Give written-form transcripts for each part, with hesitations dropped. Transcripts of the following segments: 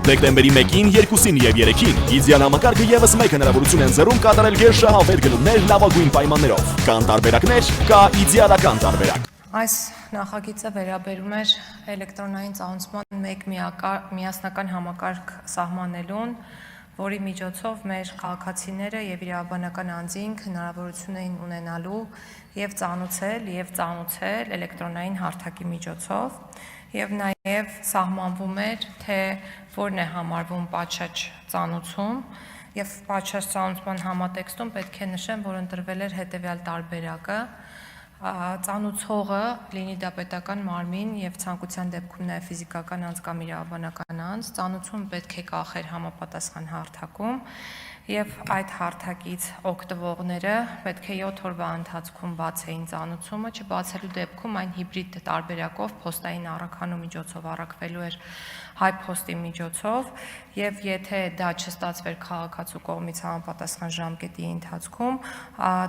Դեկտեմբերի 1-ին, 2-ին և 3-ին Իդեալ համակարգը ևս մեկ հնարավորություն են ձեռում կատարել գերշահավետ գնումներ լավագույն պայմաններով։ Կան տարբերակներ, կա իդեալական տարբերակ։ Այս նախագիծը վերաբերում էր էլեկտրոնային ծանուցման մեկ միասնական համակարգ սահմանելուն, որի միջոցով մեր քաղաքացիները և իրավաբանական անձինք հնարավորություն էին ունենալու և ծանուցել էլեկտրոնային հարթակի միջոցով, և նաև սահմանվում էր, թե որն է համարվում պատշաճ ծանուցում, և պատշաճ ծանուցման համատեքստում պետք է նշեմ, որ ընտրվել էր հետևյալ տարբերակը. ծանուցողը, լինի դա պետական մարմին և ցանկության դեպքում նաև ֆիզիկական անձ կամ իրավաբանական անձ, ծանուցումը պետք է կախեր համապատասխան հարթակում և այդ հարթակից օգտվողները պետք է 7 օրվա ընթացքում բացեին ծանուցումը, չբացելու դեպքում այն հիբրիդ տարբերակով փոստային առաքանու միջոցով առաքվելու էր հայ-փոստի միջոցով և եթե դա չստացվեր քաղաքացու կողմից համապատասխան ժամկետի ընթացքում,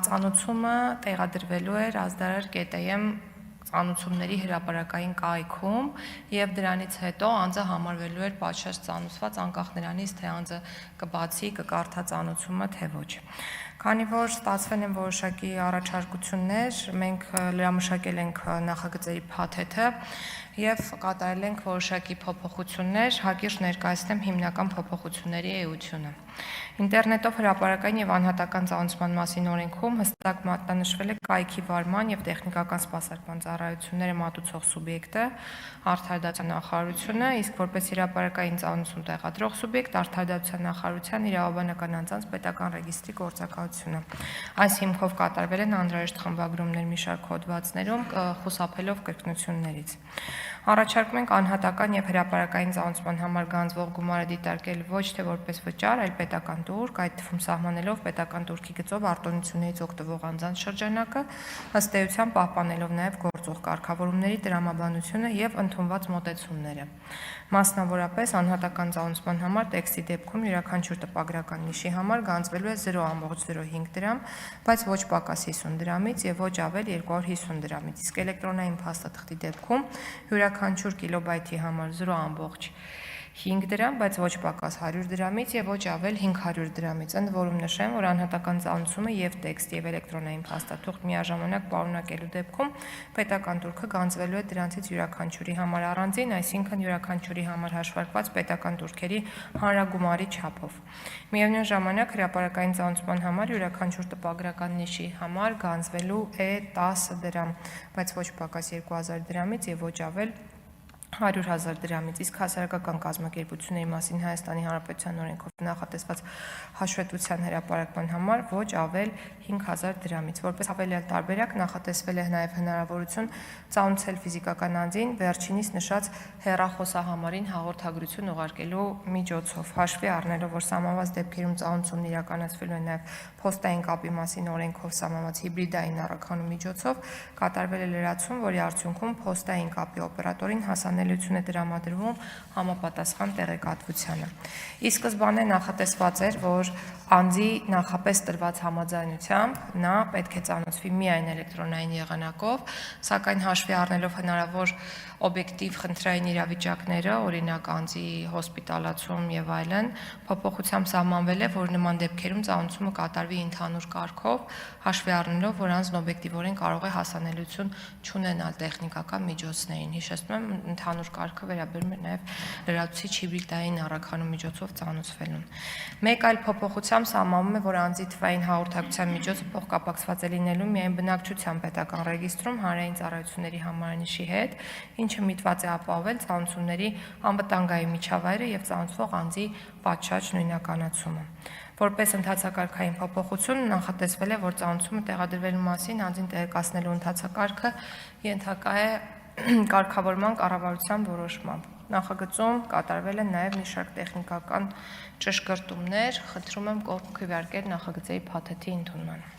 ծանուցումը տեղադրվելու էր azdarar.am ծանուցումների հրապարակային կայքում և դրանից հետո անձը համարվելու էր պատշաճ ծանուցված անկախ նրանից, թե անձը կբացի, կկարդա ծանուցումը, թե ոչ։ Քանի որ ստացվել են որոշակի առաջարկություններ, մենք լրամշակել ենք նախագծերի փաթեթը և կատարել ենք որոշակի փոփոխություններ, հակիրճ ներկայացնեմ հիմնական փոփոխությունների էությունը։ Ինտերնետով հրապարակային և անհատական ծանուցման մասին օրենքում հստակ մատնանշվել է կայքի վարման և տեխնիկական սպասարկման ծառայությունները մատուցող սուբյեկտը, Արդարադատության նախարարությունը, իսկ որպես հրապարակային ծանուցում տեղադրող սուբյեկտ Արդարադատության նախարարության իրավաբանական անձանց պետական ռեգիստրի գործակալությունը։ Այս հիմքով կատարվել են անհրաժեշտ խմբագրումներ մի շարք հոդվածներում, խուսափելով կրկնություններից։ Առաջարկում ենք անհատական և հրապարակային ծանուցման համար գանձվող գումարը դիտարկել ոչ թե որպես վճար, այլ պետական տուրք, այդ թվում սահմանելով պետական տուրքի գծով արտոնություններից օգտվող անձանց շրջանակը, ըստ էության պահպանելով նաև գործող կարգավորումների տրամաբանությունը և ընդունված մոտեցումները։ Մասնավորապես անհատական ծանուցման համար տեքստի դեպքում յուրաքանչյուր տպագրական նիշի համար գանձվելու է 0.05 դրամ, բայց ոչ պակաս 50 դրամից և ոչ ավել 250 դրամից, իսկ էլեկտրոնային փաստաթղթի դեպքում յուրաքանչյուր կիլոբայթի համար 0.5 դրամ, բայց ոչ պակաս 100 դրամից և ոչ ավել 500 դրամից։ Ընդ որում նշեմ, որ անհատական ծանուցումը և տեքստ և էլեկտրոնային փաստաթուղթ միաժամանակ պարունակելու դեպքում պետական տուրքը գանձվելու է դրանցից յուրաքանչյուրի համար առանձին, այսինքն յուրաքանչյուրի համար հաշվարկված պետական տուրքերի հանրագումարի չափով։ Միևնույն ժամանակ հրապարակային ծանուցման համար յուրաքանչյուր տպագրական նիշի համար գանձվելու է 10 դրամ, բայց ոչ պակաս 2000 դրամից և ոչ ավել 100,000 դրամից, իսկ հասարակական կազմակերպությունների մասին Հայաստանի Հանրապետության օրենքով նախատեսված հաշվետվության հրապարակման համար ոչ ավել 5000 դրամից։ Որպես հավելյալ տարբերակ նախատեսվել է նաև հնարավորություն ծանուցել ֆիզիկական անձին վերջինիս նշած հեռախոսահամարին հաղորդագրություն ուղարկելու միջոցով։ Հաշվի առնելով, որ սահմանված դեպքերում ծանուցումն իրականացվելու է նաև փոստային կապի մասին օրենքով սահմանված հիբրիդային առաքանու միջոցով, կատարվել է լրացում, որի արդյունքում փոստային կապի օպերատորին հասանելիություն է տրամադրվում համապատասխան տեղեկատվությանը։ Ի սկզբանե նախատեսված էր, որ անձի նախապես տրված համաձայնությամբ նա պետք է ծանուցվի միայն էլեկտրոնային եղանակով, սակայն հաշվի առնելով հնարավոր օբյեկտիվ խնդրային իրավիճակները, օրինակ անձի հոսպիտալացում եւ այլն, փոփոխությամբ սահմանվել է, որ նման դեպքերում ծանուցումը կատարվի ընդհանուր կարգով, հաշվի առնելով, որ անձն օբյեկտիվորեն կարող է հասանելիություն չունենալ տեխնիկական միջոցներին։ Հիշեցնում եմ, ընդհանուր կարգը վերաբերում է նաև լրացուցիչ հիբրիդային առաքանու միջոցով ծանուցվելուն։ Մեկ այլ փոփոխությամբ սահմանվում է, որ անձի թվային հաղորդակցության միջոցը փոխկապակցված է լինելու միայն բնակչության պետական ռեգիստրում հանրային ծառայությունների համարանիշի հետ, ինչը միտված է ապահովել ծանուցումների անվտանգային միջավայրը և ծանուցվող անձի պատշաճ նույնականացումը։ Որպես ընթացակարգային փոփոխություն նախատեսվել է, որ ծանուցումը տեղադրվելու մասին անձին տեղեկացնելու ընթացակարգը ենթակա է կարգավորման կառավարության որոշմամբ։ Նախագծում կատարվել են նաև մի շարք տեխնիկական ճշգրտումներ, խնդրում եմ կողմ քվեարկել նախագծերի փաթեթի ընդունմանը։